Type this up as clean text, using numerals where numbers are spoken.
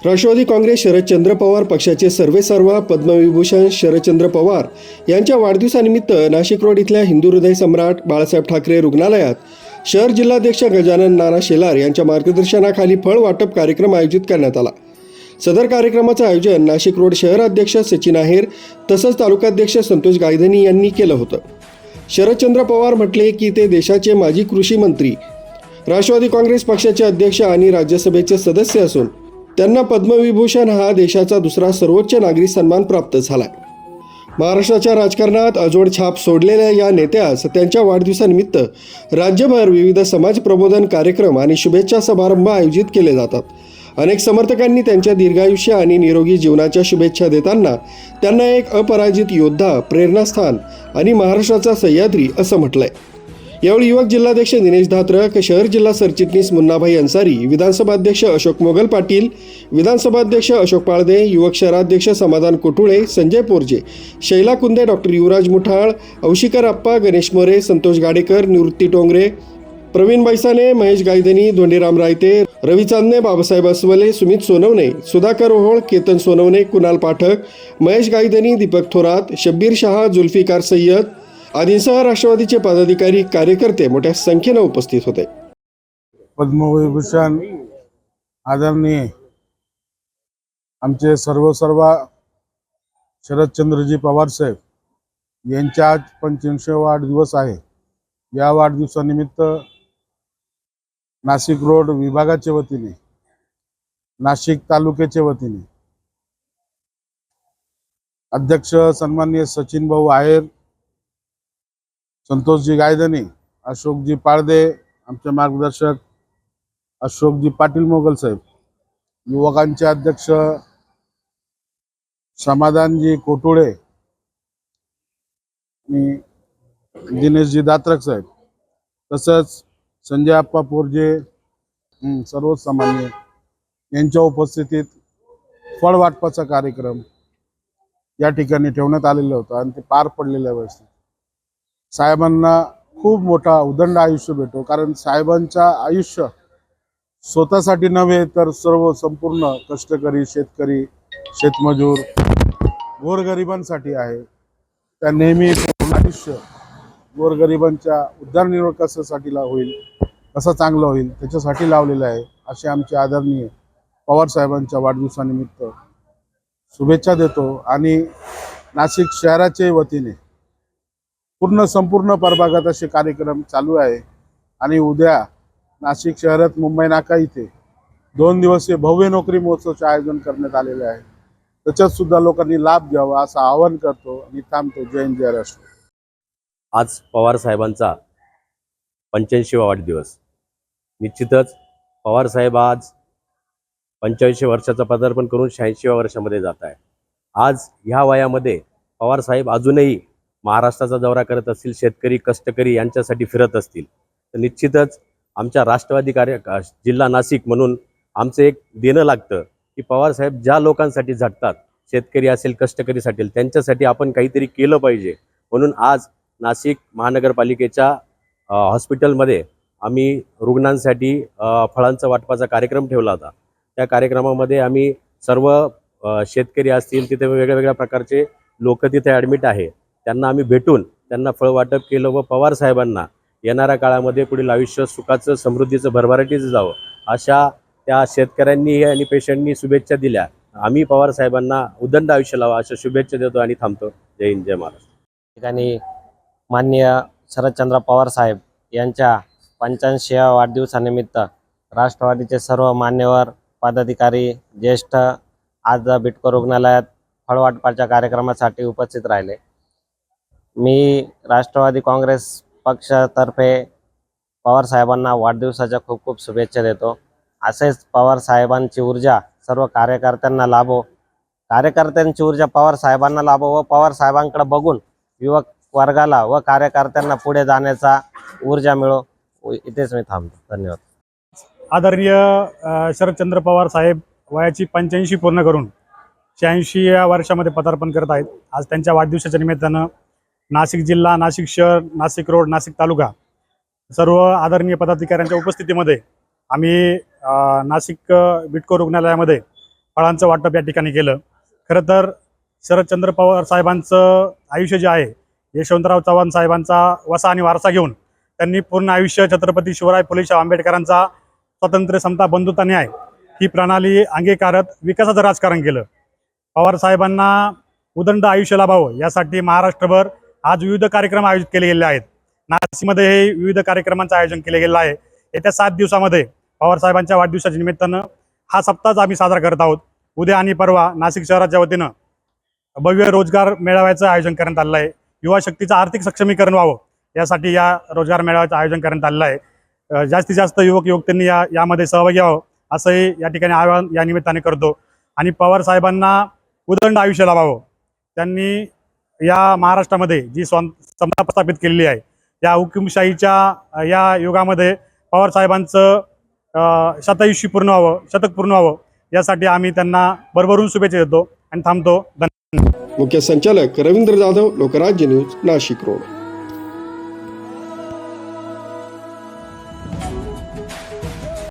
राष्ट्रवादी काँग्रेस शरदचंद्र पवार पक्षाचे सर्वेसर्वा पद्मविभूषण शरदचंद्र पवार यांच्या वाढदिवसानिमित्त नाशिक रोड इथल्या हिंदू हृदय सम्राट बाळासाहेब ठाकरे रुग्णालयात शहर जिल्हाध्यक्ष गजानन नाना शेलार यांच्या मार्गदर्शनाखाली फळ वाटप कार्यक्रम आयोजित करण्यात आला। सदर कार्यक्रमाचं आयोजन नाशिक रोड शहराध्यक्ष सचिन आहेर तसंच तालुकाध्यक्ष संतोष गायधनी यांनी केलं होतं। शरदचंद्र पवार म्हटले की ते देशाचे माजी कृषी मंत्री, राष्ट्रवादी काँग्रेस पक्षाचे अध्यक्ष आणि राज्यसभेचे सदस्य असून त्यांना पद्मविभूषण हा देशाचा दुसरा सर्वोच्च नागरी सन्मान प्राप्त झाला। महाराष्ट्राच्या राजकारणात अजोड छाप सोडलेल्या या नेत्यास त्यांच्या वाढदिवसानिमित्त राज्यभर विविध समाज प्रबोधन कार्यक्रम आणि शुभेच्छा समारंभ आयोजित केले जातात। अनेक समर्थकांनी त्यांच्या दीर्घायुष्य आणि निरोगी जीवनाच्या शुभेच्छा देताना त्यांना एक अपराजित योद्धा, प्रेरणास्थान आणि महाराष्ट्राचा सह्याद्री असं म्हटलंय। यावेळी युवक जिल्हाध्यक्ष दिनेश धात्रक, शहर जिल्हा सरचिटणीस मुन्नाभाई अन्सारी, विधानसभा अध्यक्ष अशोक मोगल पाटील, विधानसभा अध्यक्ष अशोक पाळदे, युवक शहराध्यक्ष समाधान कोटुळे, संजय पोरजे, शैला कुंदे, डॉक्टर युवराज मुठाळ, औशिकर आप्पा, गणेश मोरे, संतोष गाडेकर, निवृत्ती टोंगरे, प्रवीण बैसाने, महेश गायधनी, धोंडीराम रायते, रवी चांदणे, बाबासाहेब अस्वले, सुमित सोनवणे, सुधाकर ओहोळ, केतन सोनवणे, कुणाल पाठक, महेश गायधनी, दीपक थोरात, शब्बीर शहा, जुल्फिकार सय्यद आदींसह राष्ट्रवादीचे पदाधिकारी कार्यकर्ते मोठ्या संख्येने उपस्थित होते। पद्मविभूषण आदरणीय आमचे सर्वसर्वा शरदचंद्रजी पवार साहेब यांचा आज 85वा वाढदिवस आहे। या वाढदिवसानिमित्त नाशिक रोड विभागाच्या वतीने, नाशिक तालुक्याच्या वतीने अध्यक्ष सन्माननीय सचिन भाऊ आहेर, संतोषजी गायधनी, अशोकजी पाळदे, आमचे मार्गदर्शक अशोकजी पाटील मोगल साहेब, युवकांचे अध्यक्ष समाधानजी कोटुळे आणि दिनेशजी दात्रक साहेब, तसंच संजय आप्पा पोरजे, सर्वसामान्य यांच्या उपस्थितीत फळ वाटपाचा कार्यक्रम या ठिकाणी ठेवण्यात आलेला होता आणि ते पार पडलेल्या व्यवस्थित। साहेबांना खूप मोठा उदंड आयुष्य भेटो, कारण साहेबांचं आयुष्य स्वतःसाठी नव्हे तर सर्व संपूर्ण कष्टकरी, शेतकरी, शेतमजूर, गोरगरिबांसाठी आहे। त्या नेहमी आयुष्य गोरगरिबांच्या उदरनिर्वाहासाठी होईल, कसं चांगलं होईल त्याच्यासाठी लावलेलं आहे। असे आमचे आदरणीय पवार साहेबांच्या वाढदिवसानिमित्त शुभेच्छा देतो आणि नाशिक शहराच्या वतीने संपूर्ण प्रभागात असे कार्यक्रम चालू आहे आणि उद्या नाशिक शहरात मुंबई नाका इथे 2 दिवसीय भव्य नोकरी महोत्सवाचे आयोजन करण्यात आलेले आहे। त्याच्यात सुद्धा लोकांनी लाभ घ्यावा असं आवाहन करतो आणि थांबतो। जय हिंद, जय राष्ट्र। आज पवार साहेबांचा 85वा वाढदिवस। निश्चितच पवार साहेब आज 85 वर्षाचं पदार्पण करून 86व्या वर्षामध्ये जात आहे। आज ह्या वयामध्ये पवार साहेब अजूनही महाराष्ट्राचा दौरा करत असतील, शेतकरी, कष्टकरी यांच्यासाठी फिरत असतील, तर निश्चितच आमच्या राष्ट्रवादी जिल्हा नाशिक म्हणून आमचं एक देणं लागतं की पवार साहेब ज्या लोकांसाठी झटतात, शेतकरी असेल, कष्टकरीसाठी, त्यांच्यासाठी आपण काहीतरी केलं पाहिजे। म्हणून आज नाशिक महानगरपालिकेच्या हॉस्पिटलमध्ये आम्ही रुग्णांसाठी फळांचा वाटपाचा कार्यक्रम ठेवला होता। त्या कार्यक्रमामध्ये आम्ही सर्व शेतकरी असतील, तिथे वेगवेगळ्या प्रकारचे लोक तिथे ॲडमिट आहे, त्यांना आम्ही भेटून त्यांना फळ वाटप केलं व पवार साहेबांना येणाऱ्या काळामध्ये पुढील आयुष्य सुखाचं, समृद्धीचं, भरभराटीचं जावं अशा त्या शेतकऱ्यांनी आणि पेशंटनी शुभेच्छा दिल्या। आम्ही पवार साहेबांना उदंड आयुष्य लावा अशा शुभेच्छा देतो आणि थांबतो। जय हिंद, जय महाराष्ट्र। ठिकाणी माननीय शरदचंद्र पवार साहेब यांच्या 85व्या वाढदिवसानिमित्त राष्ट्रवादीचे सर्व मान्यवर पदाधिकारी, ज्येष्ठ आज बिटको रुग्णालयात फळ वाटपाच्या कार्यक्रमासाठी उपस्थित राहिले। मी राष्ट्रवादी काँग्रेस पक्षातर्फे पवार साहेबांना वाढदिवसाच्या खूप खूप शुभेच्छा देतो। असेच पवार साहेबांची ऊर्जा सर्व कार्यकर्त्यांना लाभो, कार्यकर्त्यांची ऊर्जा पवार साहेबांना लाभो व पवार साहेबांकडे बघून युवक वर्गाला व कार्यकर्त्यांना पुढे जाण्याचा ऊर्जा मिळो। इथेच मी थांबतो। धन्यवाद। आदरणीय शरदचंद्र पवार साहेब वयाची 85 पूर्ण करून 86व्या वर्षामध्ये पदार्पण करत आहेत। आज त्यांच्या वाढदिवसाच्या निमित्तानं नाशिक जिल्हा, नाशिक शहर, नाशिक रोड, नाशिक तालुका सर्व आदरणीय पदाधिकाऱ्यांच्या उपस्थितीमध्ये आम्ही नाशिक बिटको रुग्णालयामध्ये फळांचं वाटप या ठिकाणी केलं. खरं तर शरदचंद्र पवार साहेबांचं आयुष्य जे आहे, यशवंतराव चव्हाण साहेबांचा वसा आणि वारसा घेऊन त्यांनी पूर्ण आयुष्य छत्रपती शिवराय फुले शाहू आंबेडकरांचा स्वातंत्र्य, समता, बंधुता, न्याय ही प्रणाली अंगीकारत विकासाचं राजकारण केलं. पवार साहेबांना उदंड आयुष्य लाभावं यासाठी महाराष्ट्रभर आज विविध कार्यक्रम आयोजित केले गेले आहेत. नाशिकमध्ये हे विविध कार्यक्रमांचं आयोजन केले गेलं आहे. येत्या 7 दिवसामध्ये पवार साहेबांच्या वाढदिवसाच्या निमित्तानं हा सप्ताह आम्ही साजरा करत आहोत. उद्या आणि परवा नाशिक शहराच्या वतीनं भव्य रोजगार मेळाव्याचं आयोजन करण्यात आलेलं आहे. युवा शक्तीचं आर्थिक सक्षमीकरण व्हावं यासाठी या रोजगार मेळाव्याचं आयोजन करण्यात आलेलं आहे. जास्तीत जास्त युवक युवतींनी यामध्ये सहभागी व्हावं असंही या ठिकाणी आवाहन या निमित्ताने करतो. आणि पवार साहेबांना उदंड आयुष्य लाभावं. त्यांनी या महाराष्ट्रामध्ये जी समता प्रस्थापित केलेली आहे, या हुकुमशाहीच्या या युगामध्ये पवार साहेबांचं शतायुष्य पूर्ण व्हावं, शतक पूर्ण व्हावं यासाठी आम्ही त्यांना भरभरून शुभेच्छा देतो आणि थांबतो. मुख्य संचालक रवींद्र जाधव, लोकराज्य न्यूज, नाशिक रोड.